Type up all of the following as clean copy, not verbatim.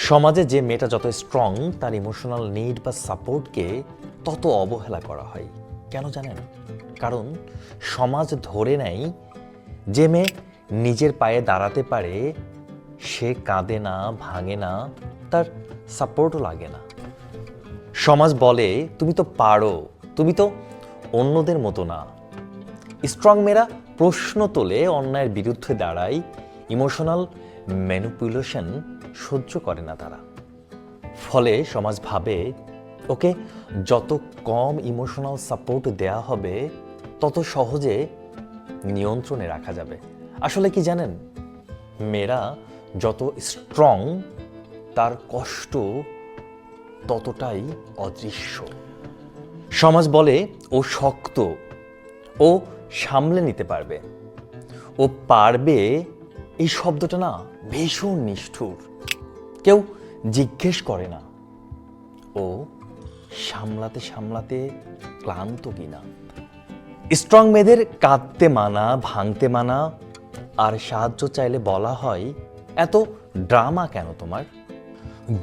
সমাজে যে মেয়েটা যত স্ট্রং তার ইমোশনাল নিড বা সাপোর্টকে তত অবহেলা করা হয়। কেন জানেন? কারণ সমাজ ধরে নেয় যে মেয়ে নিজের পায়ে দাঁড়াতে পারে সে কাঁদে না, ভাঙে না, তার সাপোর্টও লাগে না। সমাজ বলে তুমি তো পারো, তুমি তো অন্যদের মতো না। স্ট্রং মেয়েরা প্রশ্ন তোলে, অন্যায়ের বিরুদ্ধে দাঁড়ায়, ইমোশনাল ম্যানিপুলেশন সহ্য করে না তারা। ফলে সমাজ ভাবে ওকে যত কম ইমোশনাল সাপোর্ট দেয়া হবে তত সহজে নিয়ন্ত্রণে রাখা যাবে। আসলে কি জানেন, মেয়েরা যত স্ট্রং তার কষ্ট ততটাই অদৃশ্য। সমাজ বলে ও শক্ত, ও সামলে নিতে পারবে, ও পারবে। এই শব্দটা না ভীষণ নিষ্ঠুর। কেউ জিজ্ঞেস করে না ও সামলাতে সামলাতে ক্লান্ত কিনা। স্ট্রং মেয়েদের কাঁদতে মানা, ভাঙতে মানা, আর সাহায্য চাইলে বলা হয় এত ড্রামা কেন তোমার?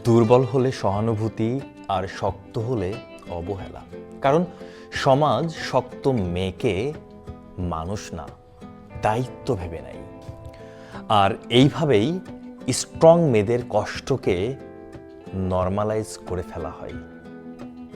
দুর্বল হলে সহানুভূতি আর শক্ত হলে অবহেলা। কারণ সমাজ শক্ত মেয়েকে মানুষ না, দায়িত্ব ভেবে নেয়। আর এইভাবেই স্ট্রং মেয়েদের কষ্টকে নর্মালাইজ করে ফেলা হয়।